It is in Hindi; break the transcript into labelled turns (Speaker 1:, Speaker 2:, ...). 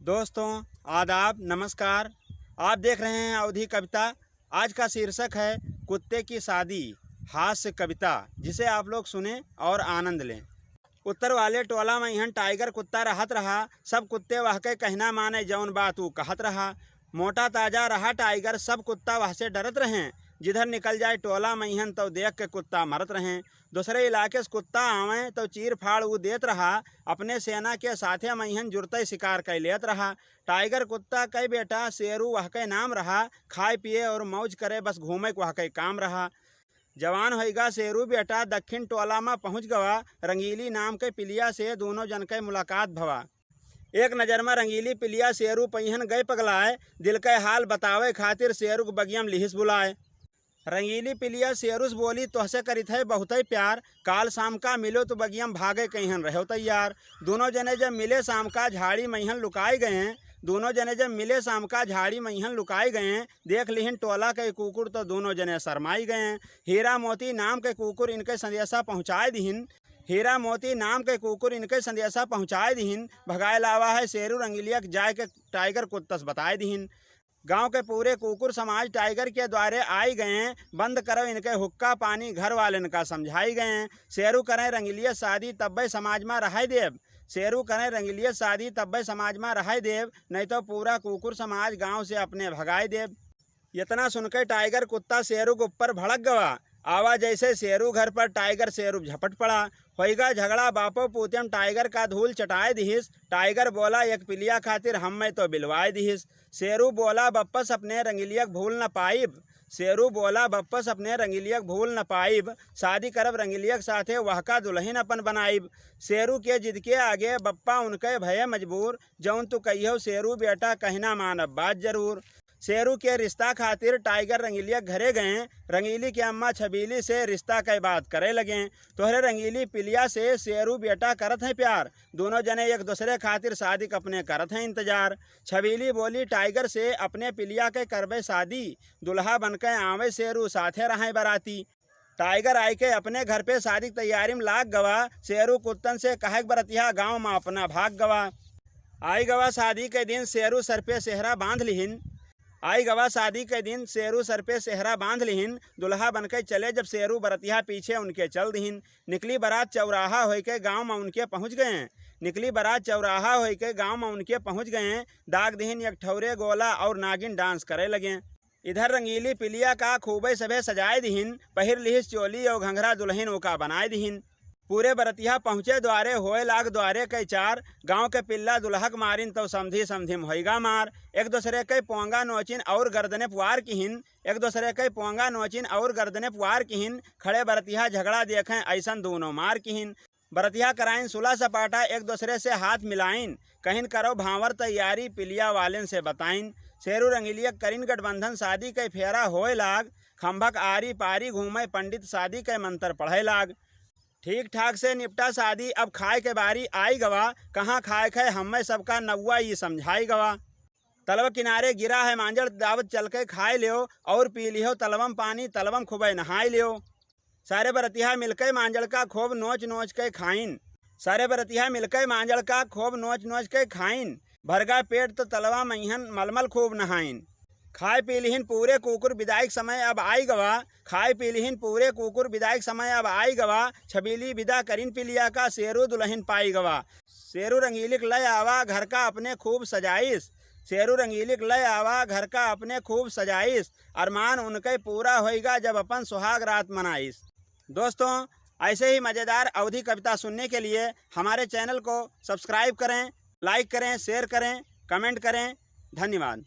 Speaker 1: दोस्तों आदाब नमस्कार। आप देख रहे हैं अवधि कविता। आज का शीर्षक है कुत्ते की शादी, हास्य कविता, जिसे आप लोग सुने और आनंद लें। उत्तर वाले टोला में यहाँ टाइगर कुत्ता रहत रहा। सब कुत्ते वह के कहना माने जौन बात ऊ कहत रहा। मोटा ताजा रहा टाइगर, सब कुत्ता वह से डरत रहें। जिधर निकल जाए टोला मैहन तो देख के कुत्ता मरत रहें। दूसरे इलाके से कुत्ता आवें तो चीर फाड़ ऊ देत रहा। अपने सेना के साथे मैहन जुरते शिकार कै लेत रहा। टाइगर कुत्ता कई बेटा शेरू वह के नाम रहा। खाए पिए और मौज करे बस घूमे वह के काम रहा। जवान होइगा शेरू बेटा दक्षिण टोला में पहुँच गवा। रंगीली नाम के पिलिया से दोनों जन के मुलाकात भवा। एक नज़र में रंगीली पिलिया शेरू पहिन गए पगलाए। दिल के हाल बतावे खातिर शेरू के बगियम लिहिस बुलाए। रंगीली पिलिया शेरू से बोली तोहसे करित है बहुत ही प्यार। काल शाम का मिलो तो बगियम भागे कहीं रहो तैयार। दोनों जने जब मिले शाम का झाड़ी मैहन लुकाए गए। दोनों जने जब मिले शाम का झाड़ी मैहन लुकाए गए। देख लिहिन टोला के कुकुर तो दोनों जने शरमाई गए। हीरा मोती नाम के कुकुर इनके संदेशा पहुँचाए दिहिन। हीरा मोती नाम के कुकुर इनके संदेशा पहुँचाए दिहिन। भगाए लावा है शेरू रंगीलिया जाए के टाइगर कुत्तस बताए दिहिन। गांव के पूरे कुकुर समाज टाइगर के द्वारे आई गए। बंद करो इनके हुक्का पानी घर वाले इनका समझाई गए। शेरू करें रंगीलिया शादी तब्बे समाज में रहाई देव। शेरू करें रंगीलिया शादी तब्बे समाज में रहाई देव। नहीं तो पूरा कुकुर समाज गांव से अपने भगाई देव। इतना सुनकर टाइगर कुत्ता शेरू के ऊपर भड़क गवा। आवा जैसे शेरू घर पर टाइगर शेरू झपट पड़ा। होइगा झगड़ा बापो पूतेम टाइगर का धूल चटाए दिहिस। टाइगर बोला एक पिलिया खातिर हम में तो बिलवाए दिहिस। शेरू बोला बप्पस अपने रंगीलियक भूल न पाइब। शेरू बोला बप्पस अपने रंगीलियक भूल न पाइब। शादी करब रंगीलियक साथे वह का दुल्हन अपन बनाइब। शेरू के जिद के आगे बप्पा उनके भये मजबूर। जौन तू कहियो शेरू बेटा कहना मानब बात जरूर। शेरू के रिश्ता खातिर टाइगर रंगीलिया घरे गए। रंगीली के अम्मा छबीली से रिश्ता की बात करे लगे। तोहरे रंगीली पिलिया से शेरू बेटा करत हैं प्यार। दोनों जने एक दूसरे खातिर शादी के अपने करत हैं इंतजार। छबीली बोली टाइगर से अपने पिलिया के करबे शादी। दुल्हा बनके आवे शेरू साथे रहें बराती। टाइगर आई के अपने घर पे शादी की तैयारी में लाग गवा। शेरू कुत्तन से कहे बरतिया गाँव में अपना भाग गवा। आई गवा शादी के दिन शेरू सर पे सेहरा बांध लिहिन। आई गवा शादी के दिन शेरू सर पे सेहरा बांध लिहिन। दुल्हा बनके चले जब शेरू बरतिया पीछे उनके चल दिहिन। निकली बारात चौराहा हो के गाँव में उनके पहुँच गए। निकली बारात चौराहा हो के गाँव में उनके पहुँच गए। दाग दिहिन एक ठौरे गोला और नागिन डांस करे लगे। इधर रंगीली पिलिया का खूबे सभे सजाए दिहिन। पहिर लिहिस चोली और घंघरा दुल्हन ओका बनाए दिहिन। पूरे बरतिया पहुँचे द्वारे होए लाग द्वारे के चार। गांव के पिल्ला दुल्हक मारिन तो समधी समधिम होइगा मार। एक दूसरे के पोंगा नोचिन और गर्दने पुआर किहिन। एक दूसरे के पोंगा नोचिन और गर्दने पुआर किहिन। खड़े बरतिया झगड़ा देखें ऐसन दोनों मार किहिन। बरतिया कराइन सुला सपाटा एक दूसरे से हाथ मिलाइन। कहिन करो भांवर तैयारी पिलिया वालेन से बताइन। शेरू रंगीलिया करिन गठबंधन शादी के फेरा होए लाग। खंभक आरी पारी घूमे पंडित शादी के मंत्र पढ़े लाग। ठीक ठाक से निपटा शादी अब खाए के बारी आई गवा। कहाँ खाए खाए हमें सबका नौवा ये समझाई गवा। तलव किनारे गिरा है मांजर दावत चल के खाए लियो। और पी लियो तलवम पानी तलवम खूबे नहाए लियो। सारे बरतिया मिलके मांजड़ का खूब नोच नोच के खाइन। सारे बरतिया मिलके मांजड़ का खूब नोच नोच के खाइन। भरगा पेट तो तलवा मैहन मलमल खूब नहाइन। खाए पी लिहिन पूरे कुकुर विदायक समय अब आई गवा। खाए पी लिहिन पूरे कुकुर विदायक समय अब आई गवा। छबीली विदा करिन पिलिया का शेरू दुल्हन पाई गवा। शेरू रंगीलिक लय आवा घर का अपने खूब सजाइस। शेरू रंगीलिक लय आवा घर का अपने खूब सजाइस। अरमान उनके पूरा होइगा जब अपन सुहाग रात मनाइस। दोस्तों ऐसे ही मज़ेदार अवधि कविता सुनने के लिए हमारे चैनल को सब्सक्राइब करें, लाइक करें, शेयर करें, कमेंट करें। धन्यवाद।